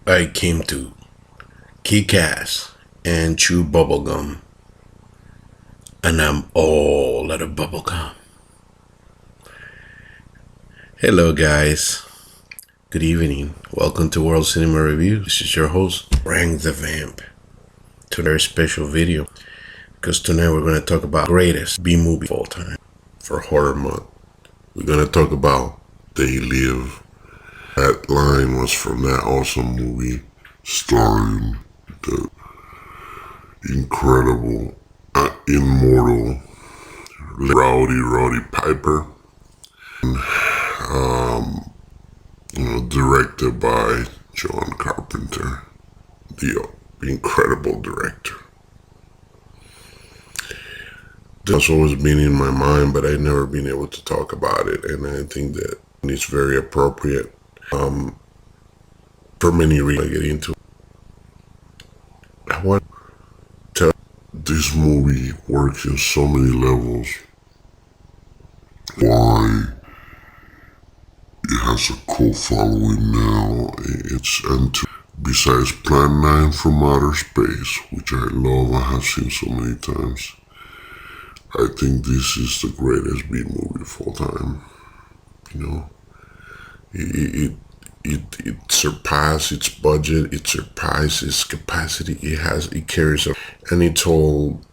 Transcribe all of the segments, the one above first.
I came to kick ass and chew bubblegum, and I'm all out of bubblegum. Hello, guys. Good evening. Welcome to World Cinema Review. This is your host, Rank the Vamp. To their special video, because tonight we're going to talk about greatest B movie of all time for horror month. We're going to talk about They Live. That line was from that awesome movie starring the incredible, immortal Rowdy Roddy Piper, directed by John Carpenter, the incredible director. That's always been in my mind, but I've never been able to talk about it, and I think that it's very appropriate for many reasons I get into. I want to. This movie works in so many levels. Why it has a cult following now. Besides Plan 9 from Outer Space, which I love, I have seen so many times. I think this is the greatest B movie of all time. You know, it surpassed its budget, it surpassed its capacity. It carries and it told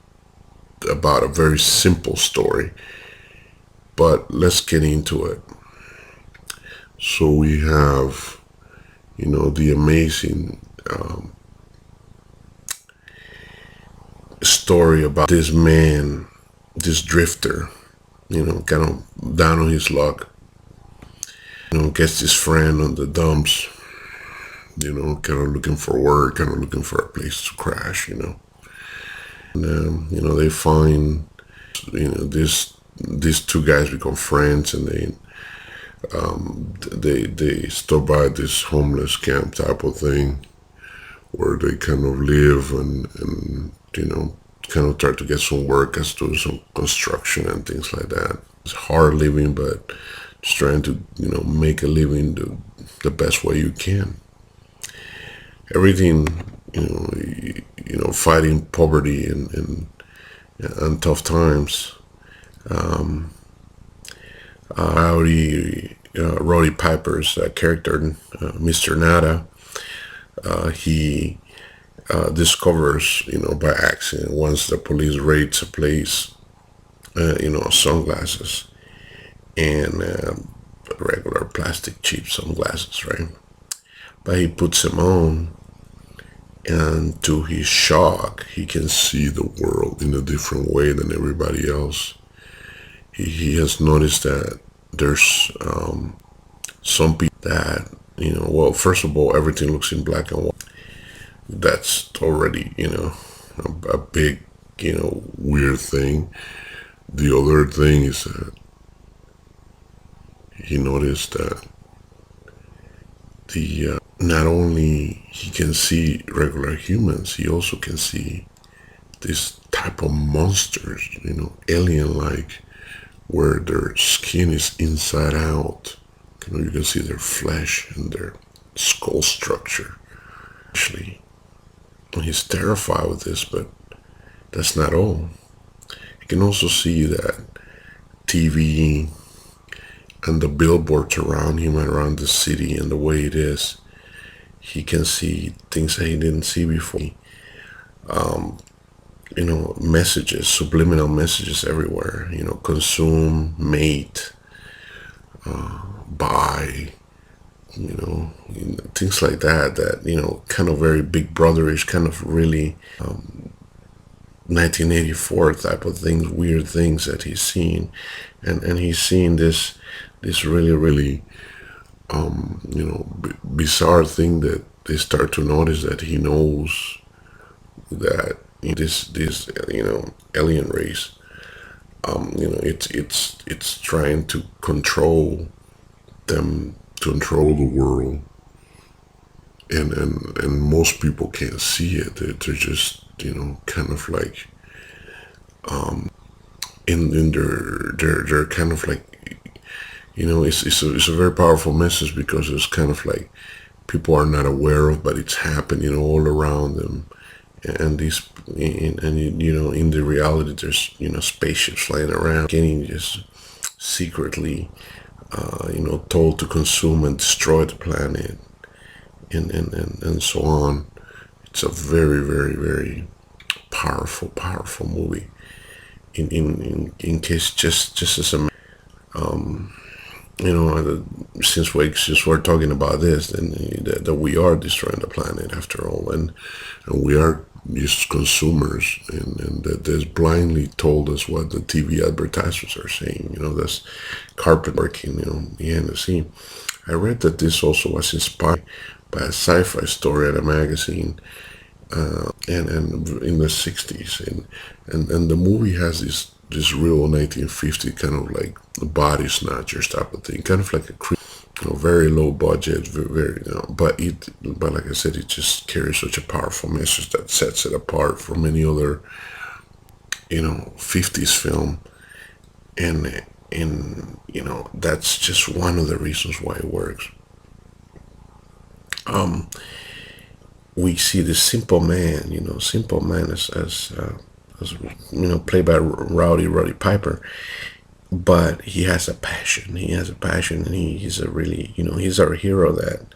about a very simple story. But let's get into it. So we have, the amazing story about this man, this drifter, kind of down on his luck, gets his friend on the dumps, kind of looking for work, kind of looking for a place to crash, And, they find, these two guys become friends, and they stop by this homeless camp type of thing where they kind of live and kind of try to get some work as to some construction and things like that. It's hard living, but just trying to make a living the best way you can. Everything, fighting poverty and tough times. Rowdy Piper's character, Mr. Nada, he discovers, by accident, once the police raids a place, sunglasses and regular plastic cheap sunglasses, right? But he puts them on, and to his shock, he can see the world in a different way than everybody else. He has noticed that there's some people that, well, first of all, everything looks in black and white. That's already, a big, weird thing. The other thing is that he noticed that not only he can see regular humans, he also can see this type of monsters, alien-like, where their skin is inside out. You can see their flesh and their skull structure. Actually, he's terrified with this, but that's not all. You can also see that TV and the billboards around him, around the city and the way it is. He can see things that he didn't see before. Messages, subliminal messages everywhere. Consume, mate, buy, things like that. That kind of very Big Brotherish, kind of really 1984 type of things, weird things that he's seeing, and he's seeing this really, really bizarre thing that they start to notice, that he knows that this alien race, it's trying to control them, to control the world, and most people can't see it. They're just kind of like in they're kind of like, it's a very powerful message, because it's kind of like people are not aware of, but it's happening all around them. And these, and you know, in the reality, there's, you know, spaceships flying around, getting just secretly, you know, told to consume and destroy the planet, and so on. It's a very, very, very powerful, powerful movie. In case, just as a, you know, since we're talking about this, then that we are destroying the planet after all, and we are just consumers, and that this blindly told us what the TV advertisers are saying. You know, that's carpet working, you know, behind the scene. I read that this also was inspired by a sci-fi story at a magazine, and in the 60s, and the movie has this real 1950 kind of like body snatchers type of thing, kind of like a, you know, very low budget, very, you know, but like I said, it just carries such a powerful message that sets it apart from any other, you know, 50s film. And you know, that's just one of the reasons why it works. We see the simple man, you know, simple man as you know, played by Rowdy Roddy Piper, but he has a passion. He has a passion, and he's a really, you know, he's our hero. That,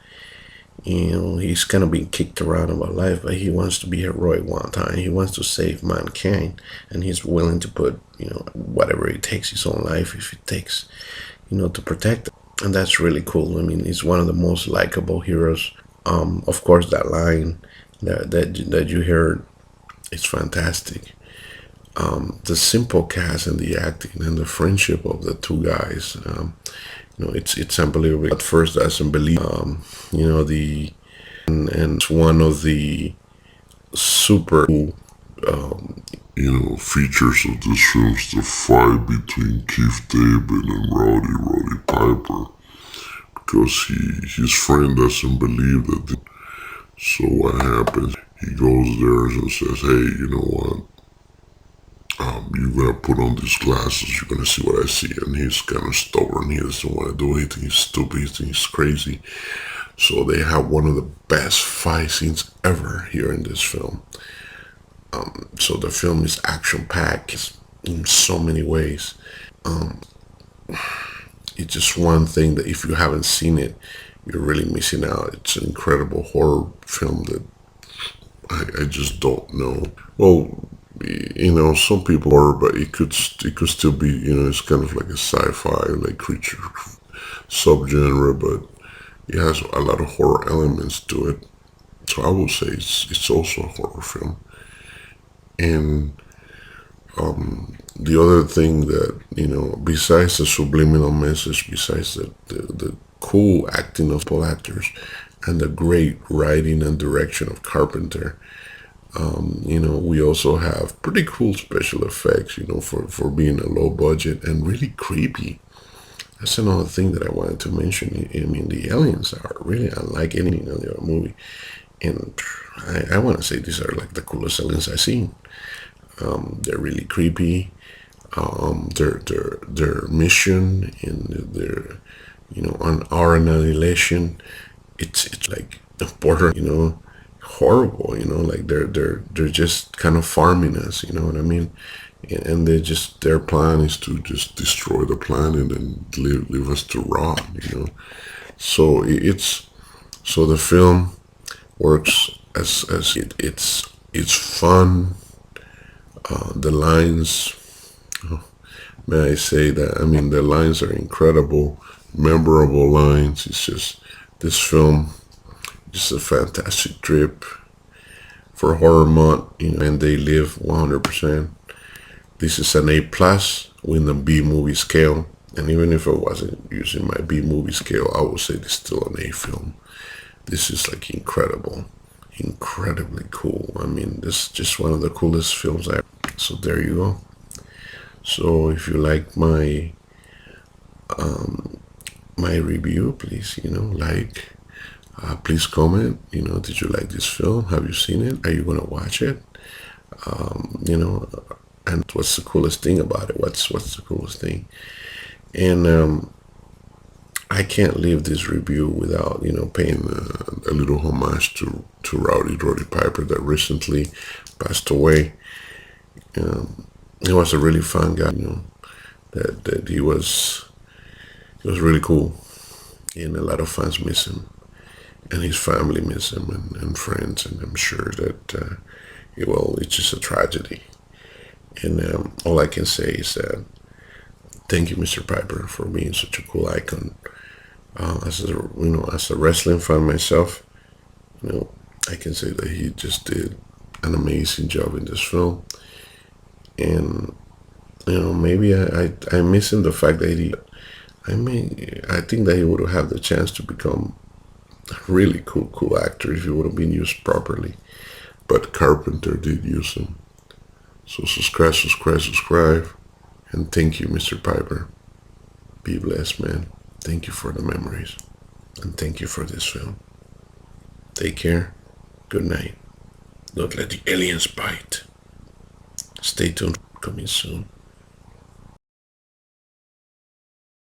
you know, he's kind of being kicked around about life, but he wants to be heroic one time. He wants to save mankind, and he's willing to put, you know, whatever it takes, his own life, if it takes, you know, to protect it. And that's really cool. I mean, he's one of the most likable heroes. Of course, that line that you heard, it's fantastic. The simple cast and the acting and the friendship of the two guys, you know, it's unbelievable. At first, I doesn't believe, you know, and it's one of the super, you know, features of this film is the fight between Keith David and Roddy Piper, because his friend doesn't believe that. So what happens? He goes there and says, "Hey, you know what? You're gonna put on these glasses. You're gonna see what I see." And he's kind of stubborn. He doesn't want to do anything. He's stupid. He thinks he's crazy. So they have one of the best fight scenes ever here in this film. So the film is action packed in so many ways. It's just one thing that if you haven't seen it, you're really missing out. It's an incredible horror film that I just don't know. Well, you know, some people are, but it could still be, you know, it's kind of like a sci-fi like creature subgenre, but it has a lot of horror elements to it. So I would say it's also a horror film. And the other thing that, you know, besides the subliminal message, besides the cool acting of all actors and the great writing and direction of Carpenter, you know, we also have pretty cool special effects, you know, for being a low budget and really creepy. That's another thing that I wanted to mention. I mean, the aliens are really unlike any other movie. And I want to say these are like the coolest aliens I've seen. They're really creepy. Their mission and their, you know, on our annihilation, it's like the border, you know, horrible, you know, like they're just kind of farming us, you know what I mean? And they just, their plan is to just destroy the planet and leave us to rot, you know. So so the film works as it's fun. The lines, may I say that? I mean, the lines are incredible, memorable lines. It's just this film, just a fantastic trip for horror month, you know, and they live 100%. This is an A plus with the B movie scale, and even if I wasn't using my B movie scale, I would say this is still an A film. This is like incredible, incredibly cool. I mean, this is just one of the coolest films I. So there you go. So if you like my review, please, you know, like, please comment. You know, did you like this film? Have you seen it? Are you gonna watch it? You know, and what's the coolest thing about it? What's the coolest thing? And I can't leave this review without, paying a little homage to Rowdy Roddy Piper that recently passed away. He was a really fun guy, that he was really cool, and a lot of fans miss him, and his family miss him, and friends, and I'm sure that it's just a tragedy. And all I can say is that thank you, Mr. Piper, for being such a cool icon. As a wrestling fan myself, you know, I can say that he just did an amazing job in this film, and maybe I'm missing the fact that I think that he would have the chance to become a really cool actor if he would have been used properly. But Carpenter did use him. So subscribe, and thank you, Mr. Piper. Be blessed, man. Thank you for the memories, and thank you for this film. Take care. Good night. Don't let the aliens bite. Stay tuned. Coming soon.